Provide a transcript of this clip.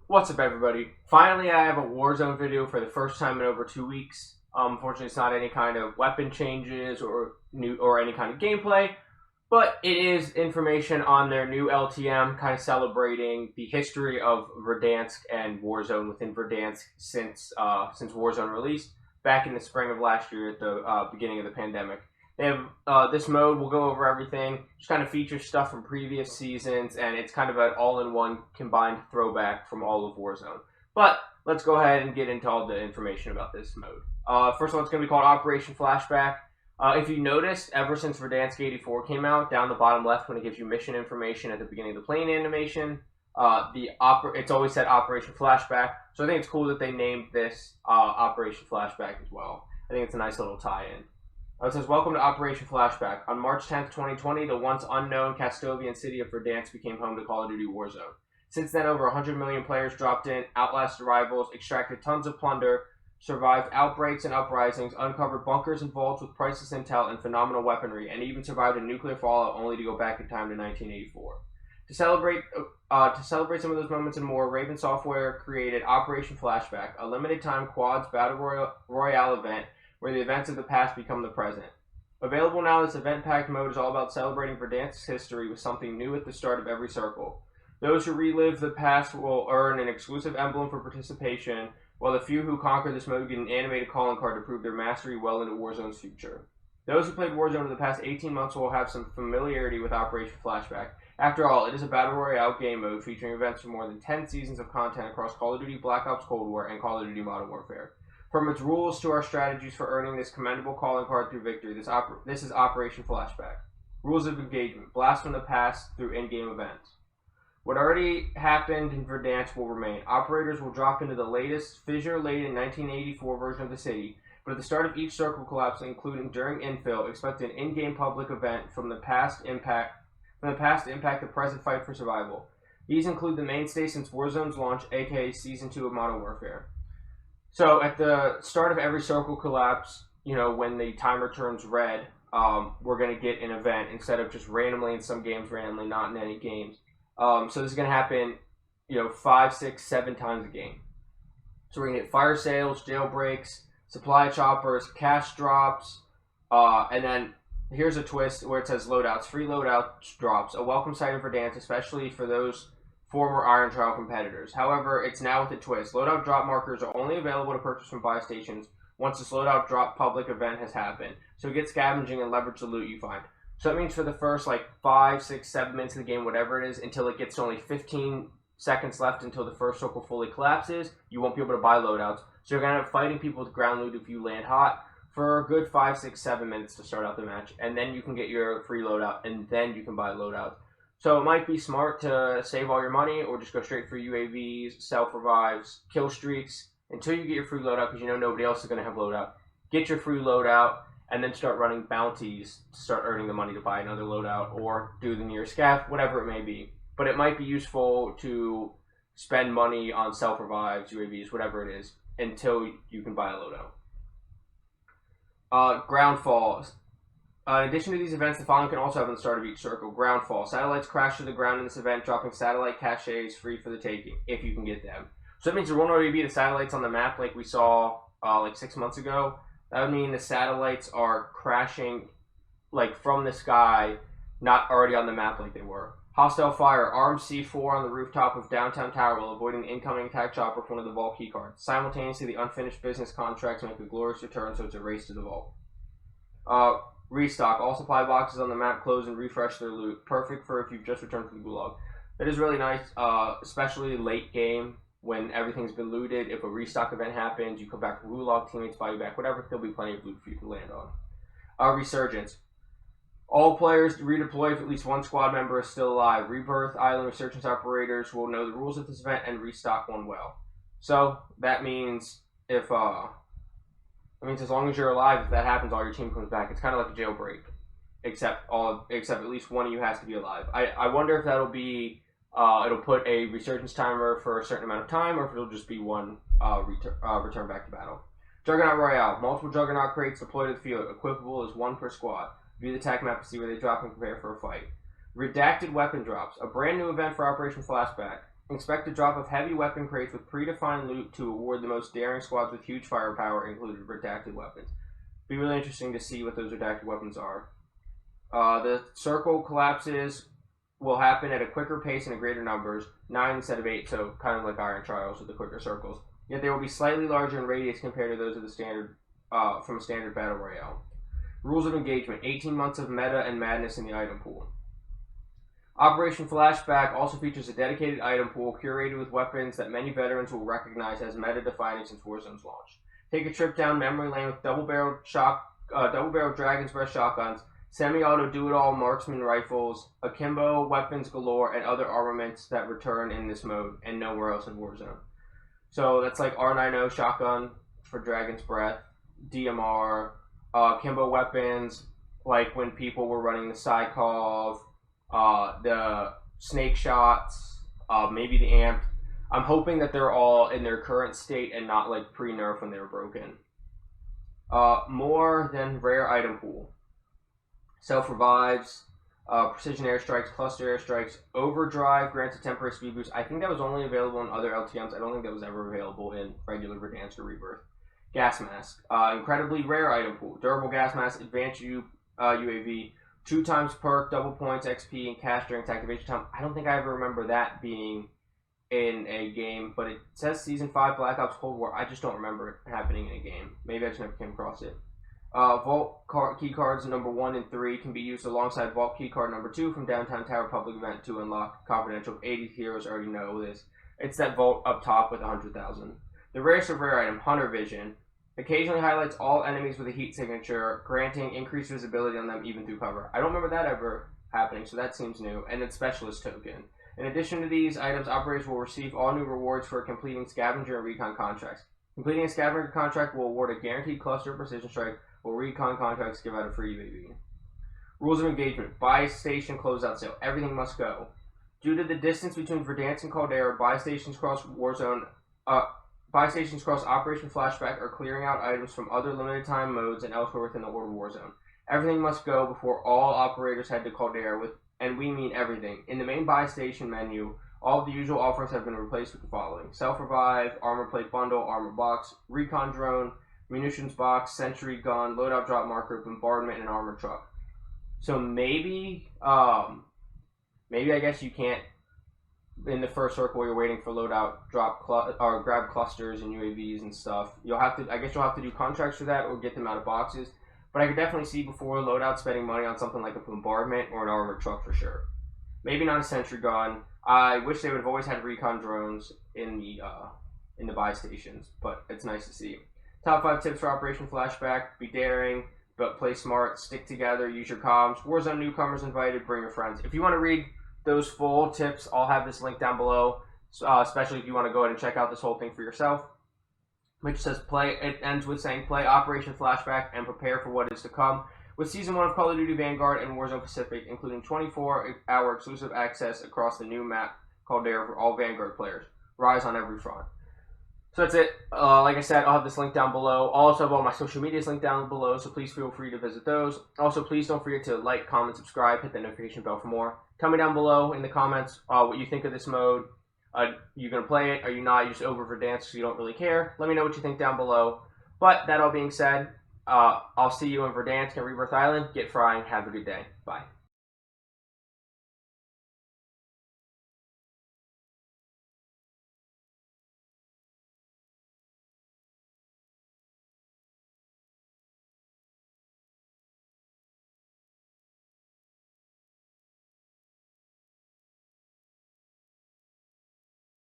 What's up, everybody? Finally, I have a Warzone video for the first time in over 2 weeks. Unfortunately, it's not any kind of weapon changes or any kind of gameplay, but it is information on their new LTM, kind of celebrating the history of Verdansk and Warzone within Verdansk since Warzone released back in the spring of last year at the beginning of the pandemic. They have this mode. We'll go over everything. Just kind of features stuff from previous seasons, and it's kind of an all-in-one combined throwback from all of Warzone. But let's go ahead and get into all the information about this mode. First of all, it's going to be called Operation Flashback. If you noticed, ever since Verdansk 84 came out, down the bottom left when it gives you mission information at the beginning of the plane animation, it's always said Operation Flashback. So I think it's cool that they named this Operation Flashback as well. I think it's a nice little tie-in. It says, welcome to Operation Flashback. On March 10th, 2020, the once unknown Castovian city of Verdansk became home to Call of Duty Warzone. Since then, over 100 million players dropped in, outlasted rivals, extracted tons of plunder, survived outbreaks and uprisings, uncovered bunkers and vaults with priceless intel and phenomenal weaponry, and even survived a nuclear fallout only to go back in time to 1984. To celebrate some of those moments and more, Raven Software created Operation Flashback, a limited-time quads battle royale event where the events of the past become the present. Available now, this event-packed mode is all about celebrating Verdansk's history with something new at the start of every circle. Those who relive the past will earn an exclusive emblem for participation, while the few who conquer this mode get an animated calling card to prove their mastery well into Warzone's future. Those who played Warzone in the past 18 months will have some familiarity with Operation Flashback. After all, it is a battle royale game mode featuring events from more than 10 seasons of content across Call of Duty Black Ops Cold War and Call of Duty Modern Warfare. From its rules to our strategies for earning this commendable calling card through victory, this is Operation Flashback. Rules of engagement. Blast from the past through in-game events. What already happened in Verdansk will remain. Operators will drop into the latest, fissure-laden 1984 version of the city, but at the start of each circle collapse, including during infill, expect an in-game public event from the past to impact the present fight for survival. These include the mainstay since Warzone's launch, aka Season 2 of Modern Warfare. So at the start of every circle collapse, when the timer turns red, we're going to get an event instead of just randomly in some games, randomly not in any games. So this is going to happen, 5, 6, 7 times a game. So we're going to get fire sales, jailbreaks, supply choppers, cash drops, and then here's a twist where it says loadouts. Free loadouts drops, a welcome sight in Verdansk, especially for those former Iron Trial competitors. However, it's now with a twist. Loadout drop markers are only available to purchase from buy stations once this loadout drop public event has happened. So get scavenging and leverage the loot you find. So that means for the first 5, 6, 7 minutes of the game, whatever it is, until it gets to only 15 seconds left until the first circle fully collapses, you won't be able to buy loadouts. So you're going to have fighting people with ground loot if you land hot for a good 5, 6, 7 minutes to start out the match. And then you can get your free loadout, and then you can buy loadouts. So it might be smart to save all your money or just go straight for UAVs, self-revives, kill streaks until you get your free loadout because nobody else is going to have loadout. Get your free loadout and then start running bounties to start earning the money to buy another loadout or do the nearest scav, whatever it may be. But it might be useful to spend money on self-revives, UAVs, whatever it is, until you can buy a loadout. Ground falls. In addition to these events, the following can also happen at the start of each circle. Groundfall. Satellites crash to the ground in this event, dropping satellite caches free for the taking, if you can get them. So that means there won't already be the satellites on the map like we saw 6 months ago. That would mean the satellites are crashing from the sky, not already on the map like they were. Hostile fire. Armed C4 on the rooftop of downtown tower while avoiding the incoming attack chopper with one of the vault keycards. Simultaneously, the unfinished business contracts make a glorious return, so it's a race to the vault. Restock. All supply boxes on the map close and refresh their loot. Perfect for if you've just returned from the gulag. That is really nice, especially late game when everything's been looted. If a restock event happens, you come back from gulag, teammates buy you back, whatever, there'll be plenty of loot for you to land on. Resurgence. All players redeploy if at least one squad member is still alive. Rebirth Island Resurgence operators will know the rules of this event and restock one well. So that means as long as you're alive, if that happens, all your team comes back. It's kind of like a jailbreak, except at least one of you has to be alive. I wonder if that'll be it'll put a resurgence timer for a certain amount of time, or if it'll just be one return back to battle. Juggernaut Royale. Multiple Juggernaut crates deployed to the field. Equipable as one per squad. View the attack map to see where they drop and prepare for a fight. Redacted weapon drops. A brand new event for Operation Flashback. Expect a drop of heavy weapon crates with predefined loot to award the most daring squads with huge firepower, included redacted weapons. Be really interesting to see what those redacted weapons are. The circle collapses will happen at a quicker pace and in greater numbers, 9 instead of 8, so kind of like Iron Trials with the quicker circles. Yet they will be slightly larger in radius compared to those of the standard from a standard battle royale. Rules of engagement: 18 months of meta and madness in the item pool. Operation Flashback also features a dedicated item pool curated with weapons that many veterans will recognize as meta-defining since Warzone's launch. Take a trip down memory lane with double-barrel Dragon's Breath shotguns, semi-auto do-it-all marksman rifles, akimbo weapons galore, and other armaments that return in this mode and nowhere else in Warzone. So that's like R90 shotgun for Dragon's Breath, DMR, akimbo weapons, like when people were running the Psychov, the snake shots, maybe the amp. I'm hoping that they're all in their current state and not like pre-nerf when they were broken. More than rare item pool. Self-revives, precision airstrikes, cluster airstrikes, overdrive grants a temporary speed boost. I think that was only available in other LTMs. I don't think that was ever available in regular Verdansk or Rebirth. Gas mask, incredibly rare item pool. Durable gas mask, advanced UAV, 2 times perk, double points, XP, and cash during its activation time. I don't think I ever remember that being in a game, but it says Season 5 Black Ops Cold War. I just don't remember it happening in a game. Maybe I just never came across it. Vault key cards number 1 and 3 can be used alongside Vault key card number 2 from Downtown Tower Public Event to unlock confidential. 80 heroes already know this. It's that vault up top with 100,000. The rarest of rare item, Hunter Vision, occasionally highlights all enemies with a heat signature, granting increased visibility on them even through cover. I don't remember that ever happening, so that seems new. And it's Specialist Token. In addition to these items, operators will receive all new rewards for completing scavenger and recon contracts. Completing a scavenger contract will award a guaranteed cluster of precision strike, while recon contracts give out a free UAV. Rules of engagement: buy station closeout sale. Everything must go. Due to the distance between Verdansk and Caldera, buy stations cross Warzone. Buy stations cross Operation Flashback are clearing out items from other limited time modes and elsewhere within the Order Warzone. Everything must go before all operators head to Caldera, and we mean everything. In the main buy station menu, all of the usual offerings have been replaced with the following: self-revive, armor plate bundle, armor box, recon drone, munitions box, sentry gun, loadout drop marker, bombardment, and armor truck. So maybe I guess you can't, in the first circle you're waiting for loadout drop or grab clusters and UAVs and stuff. You'll have to do contracts for that or get them out of boxes. But I could definitely see before loadout spending money on something like a bombardment or an armored truck for sure. Maybe not a sentry gun. I wish they would have always had recon drones in the buy stations, but it's nice to see. Top 5 tips for Operation Flashback: be daring, but play smart, stick together, use your comms. Warzone newcomers invited, bring your friends. If you want to read those full tips, I'll have this link down below, especially if you want to go ahead and check out this whole thing for yourself. Which says play, it ends with saying play Operation Flashback and prepare for what is to come. With Season 1 of Call of Duty Vanguard and Warzone Pacific, including 24-hour exclusive access across the new map Caldera for all Vanguard players. Rise on every front. So that's it. Like I said, I'll have this link down below. I'll also have all my social medias linked down below, so please feel free to visit those. Also, please don't forget to like, comment, subscribe, hit the notification bell for more. Tell me down below in the comments what you think of this mode. You going to play it? Are you not? You just over Verdansk so you don't really care? Let me know what you think down below. But that all being said, I'll see you in Verdansk and Rebirth Island. Get frying. Have a good day. Bye.